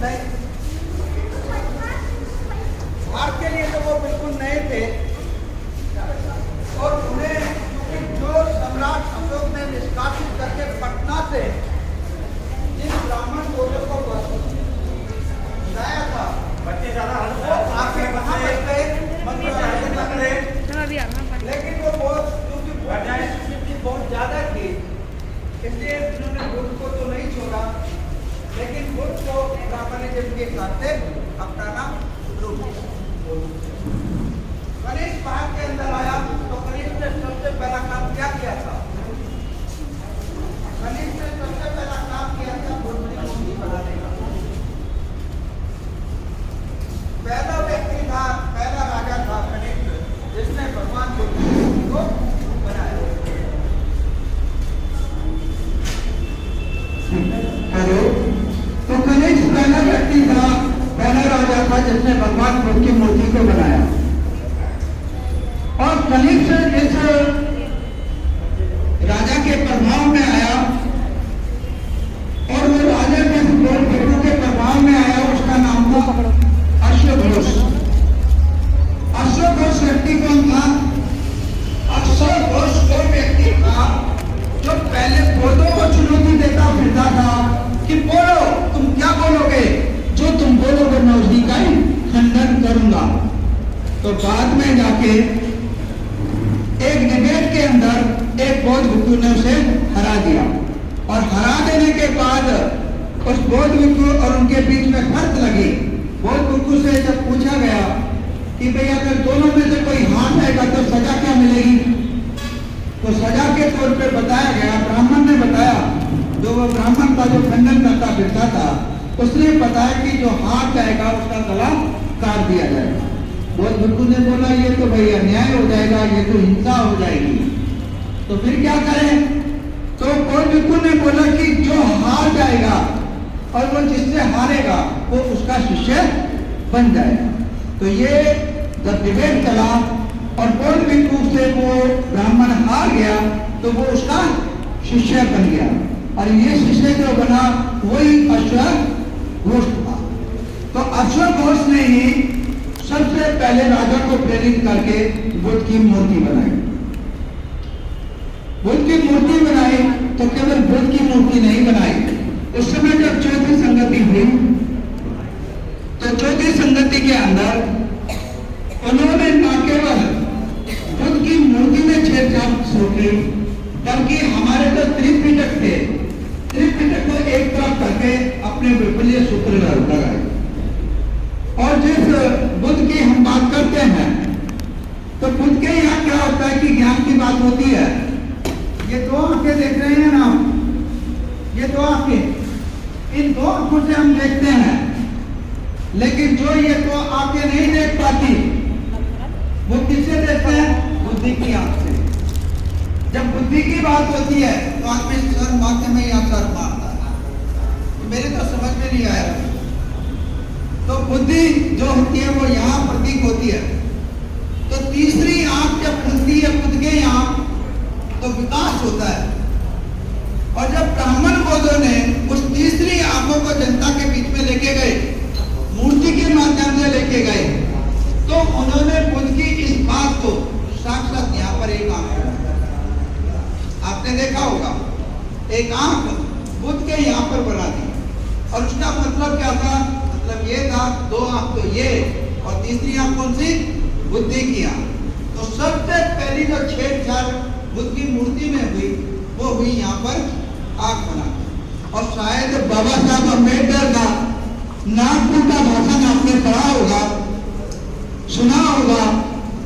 नहीं, भारत के लिए तो वो बिल्कुल नए थे। और उन्हें जो सम्राट अशोक ने निष्कासित करके पटना से जिन ब्राह्मण भोजों को बुलाया था, बच्चे ज्यादा आके वहां बच गए, लेकिन वो बहुत ज्यादा थी, इसलिए उन्होंने बुद्ध को तो नहीं छोड़ा, लेकिन बुद्ध को ब्राह्मणिज्म के खाते अपनाना शुरू किया। कनिष्क भारत के अंदर आया तो कनिष्क ने सबसे पहला काम क्या किया था? कनिष्क ने सबसे पहला काम किया था बुद्ध की मूर्ति बनाने का। पहला व्यक्ति था, पहला राजा था कनिष्क, जिसने भगवान बुद्ध की मूर्ति को बनाया। हेलो, तो कनिष्क पहला व्यक्ति था, पहला राजा था जिसने भगवान बुद्ध की मूर्ति को बनाया। और कनिष्क इस राजा के प्रभाव में आया, और वो राजा के भिक्षु के प्रभाव में आया, उसका नाम था अश्वघोष। अश्वघोष व्यक्ति कौन था? अश्वघोष वो व्यक्ति था जो पहले बौद्धों को चुनौती देता फिरता था कि बोलो, तुम क्या बोलोगे, जो तुम बोलोगे मैं उसी का ही खंडन करूंगा। तो बाद में जाके एक डिबेट के अंदर एक बौद्ध भिक्षु ने उसे हरा दिया, और हरा देने के बाद उस बौद्ध भिक्षु और उनके बीच में शर्त लगी। बौद्ध भिक्षु से जब पूछा गया कि भाई अगर दोनों में से कोई हार जाएगा तो सजा क्या मिलेगी, तो सजा के तौर पे बताया गया, ब्राह्मण ने बताया, जो वो ब्राह्मण था जो खंडन करता फिरता था, उसने बताया कि जो हार जाएगा उसका गला काट दिया जाएगा। बौद्ध भिक्षु ने बोला ये तो भाई अन्याय हो जाएगा, ये तो हिंसा हो जाएगी, तो फिर क्या करें? तो बौद्ध भिक्षु ने बोला कि जो हार जाएगा और वो जिससे हारेगा वो उसका शिष्य बन जाएगा। तो ये जब डिबेट चला और बौद्ध भिक्षु से वो ब्राह्मण हार गया तो वो उसका शिष्य बन गया, और ये शिष्य जो बना वही अश्वघोष था। तो अश्वघोष ने ही सबसे पहले राजा को प्रेरित करके बुद्ध की मूर्ति बनाई। बुद्ध की मूर्ति बनाई तो केवल बुद्ध की मूर्ति नहीं बनाई। उस समय जब चौथी संगति हुई तो चौथी संगति के अंदर उन्होंने न केवल बुद्ध की मूर्ति में छेड़छाड़ शुरू की, बल्कि हमारे जो त्रिपिटक थे, त्रिपिटक को एक तरफ करके अपने विपरीत सूत्र लगाए। और जिस बुद्ध की हम बात करते हैं तो बुद्ध के यहाँ क्या होता है कि ज्ञान की बात होती है। ये दो आंखें देख रहे हैं ना, ये दो आंखें, इन दो आंखों से हम देखते हैं, लेकिन जो ये दो आंखें नहीं देख पाती वो किससे देखते हैं? बुद्धि की आंख से। जब बुद्धि की बात होती है तो आदमी सर मारते में या सर मारता है। मेरे तो समझ में नहीं आया। तो बुद्धि जो होती है वो यहाँ प्रतीक होती है। तो तीसरी आंख जब खुलती है खुद के यहाँ तो विकास होता है। और जब ब्राह्मण बौद्धों ने उस तीसरी आंखों को जनता के बीच में लेके गए, मूर्ति के माध्यम से लेके गए, तो उन्होंने बुद्ध की इस बात को साक्षात यहाँ पर एक आंख, आपने देखा होगा, एक आंख बुद्ध के यहाँ पर बना दी। और उसका मतलब क्या था? मतलब ये था दो आंख तो ये, और तीसरी आंख कौन सी? बुद्धि की आंख। तो सबसे पहली जो छेड़छाड़ बुद्ध की मूर्ति में हुई वो हुई यहाँ पर आंख बना। और शायद बाबा साहब अम्बेडकर का नागपुर का भाषण आपने पढ़ा होगा, सुना होगा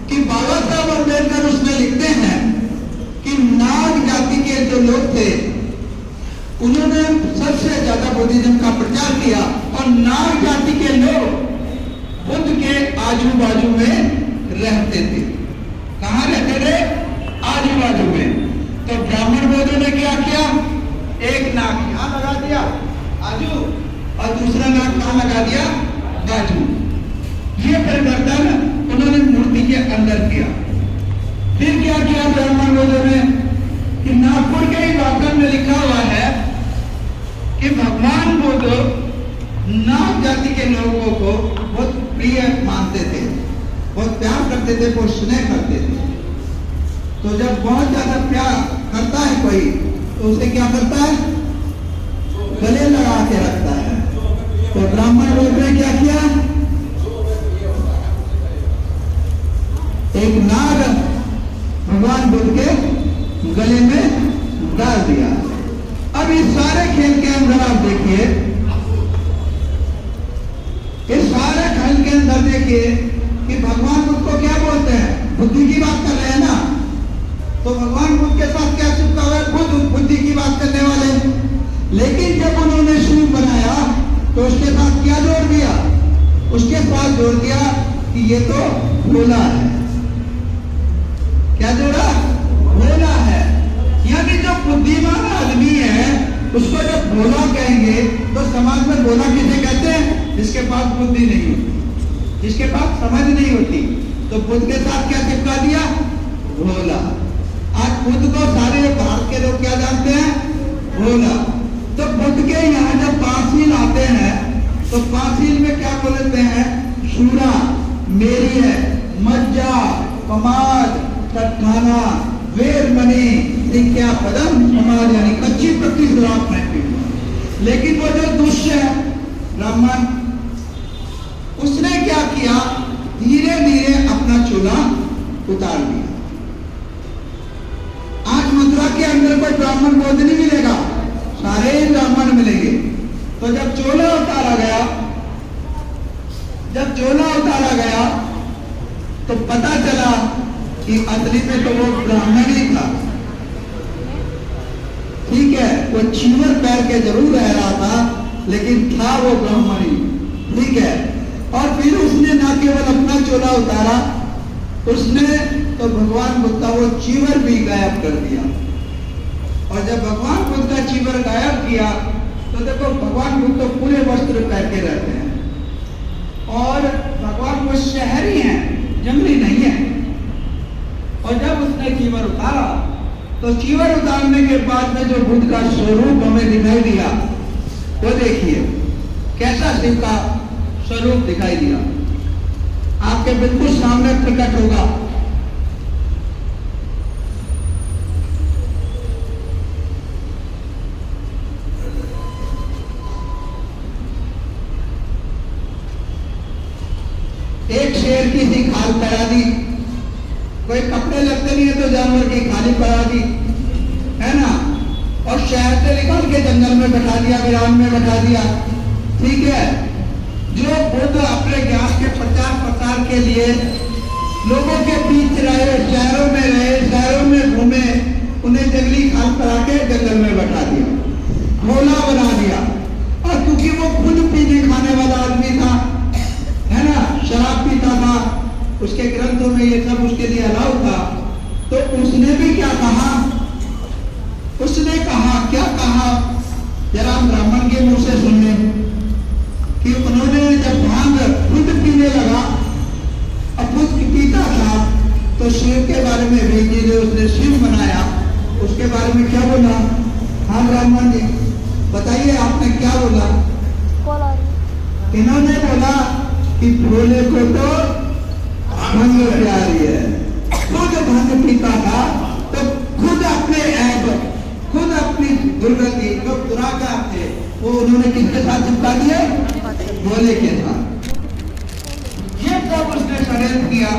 कि बाबा साहब अम्बेडकर उसमें लिखते हैं कि नाग जाति के जो लोग थे उन्होंने सबसे ज्यादा बुद्धिज्म का प्रचार किया, और नाग जाति के लोग बुद्ध के आजू बाजू में रहते थे। कहाँ रहते थे? आजू बाजू में। तो ब्राह्मण बौद्धों ने क्या किया? एक नाग यहाँ लगा दिया आजू, और दूसरा नाग कहाँ लगा दिया? बाजू। ये परिवर्तन उन्होंने मूर्ति के अंदर किया। फिर क्या किया ब्राह्मण बौद्धों ने कि नागपुर के भाषण में लिखा हुआ है कि भगवान बुद्ध नाग मानव जाति के लोगों को बहुत प्रिय मानते थे, बहुत प्यार करते थे, बहुत स्नेह करते थे। तो जब बहुत ज्यादा प्यार करता है कोई तो उसे क्या करता है, गले लगा के रखता है। तो ब्राह्मण लोग ने क्या किया, एक नाग भगवान बुद्ध के गले में डाल दिया। अब इस सारे खेल के अंदर आप देखिए, इस सारे खेल के अंदर देखिए कि भगवान बुद्ध को क्या बोलते हैं, बुद्धि की बात कर रहे हैं ना। तो भगवान बुद्ध के साथ क्या चिपका हुआ है, खुद बुद्धि की बात करने वाले। लेकिन जब उन्होंने शिव बनाया तो उसके साथ क्या जोड़ दिया, उसके साथ जोड़ दिया कि ये तो भोला है। क्या जोड़ा, भोला है। यानी जो बुद्धिमान आदमी है उसको जब भोला कहेंगे तो समाज में भोला किसे कहते हैं, जिसके पास बुद्धि नहीं होती, जिसके पास समझ नहीं होती। तो बुद्ध के साथ क्या चिपका दिया, भोला। आज बुद्ध को सारे भारत के लोग क्या जानते हैं, भोला। तो बुद्ध के यहाँ जब पांचील आते हैं तो पांचील में क्या बोलते हैं, शूरा मेरी है, मज्जा पमाद तत्खाना वेरमणि दिख्या पदम समाज, यानी कच्ची पक्की शराब नहीं पी। लेकिन वो जो दुष्य है ब्राह्मण, उसने क्या किया, धीरे धीरे अपना चोला उतार दिया। आज मथुरा के अंदर कोई ब्राह्मण बौद्ध नहीं मिलेगा, सारे ब्राह्मण मिलेंगे। तो जब चोला उतारा गया, जब चोला उतारा गया तो पता चला कि असली में तो वो ब्राह्मण ही था। ठीक है, वो चीवर पैर के जरूर रह रहा था, लेकिन था वो ब्राह्मण ही। ठीक है, और फिर उसने ना केवल अपना चोला उतारा, उसने तो भगवान बुद्ध का वो चीवर भी गायब कर दिया। और जब भगवान बुद्ध का चीवर गायब किया तो देखो भगवान बुद्ध तो पूरे वस्त्र पहन के रहते हैं, और भगवान वो शहरी हैं, जंगली नहीं है। और जब उसने चीवर उतारा तो चीवर उतारने के बाद में जो बुद्ध का स्वरूप हमें दिखाई दिया, वो देखिए कैसा शिव का स्वरूप दिखाई दिया, आपके बिल्कुल सामने प्रकट होगा। एक शेर की सी खाल करा दी, कोई कपड़े लगते नहीं है तो जानवर की खाली करा दी, है ना। और शहर से निकाल के जंगल में बैठा दिया, वीरान में बैठा दिया। ठीक है, जो बुद्ध अपने ज्ञान के प्रचार प्रसार के लिए लोगों के बीच रहे, शहरों में रहे, शहरों में घूमे, उन्हें जंगली खाल करा के जंगल में बैठा दिया, भोला बना दिया। और क्योंकि वो खुद पीने खाने वाला आदमी था, है ना, शराब पीता था, उसके ग्रंथों में ये सब उसके लिए अलाउ था, तो उसने भी क्या कहा, उसने कहा, क्या कहा, जरा हम ब्राह्मण के मुंह से सुन लें कि उन्होंने जब भांग खुद पीने लगा और खुद पीता था तो शिव के बारे में भी जिन्हें उसने शिव बनाया उसके बारे में क्या बोला। हाँ ब्राह्मण जी बताइए, आपने क्या बोला। इन्होंने बोला कि भोले को तो भंग प्यारी है, खुद भंग पीता था तो खुद अपने ऐब, खुद अपनी दुर्गति, जो दुराचार थे, वो उन्होंने किसके साथ चिपका दिए, भोले के साथ। ये सब उसने षड्यंत्र किया।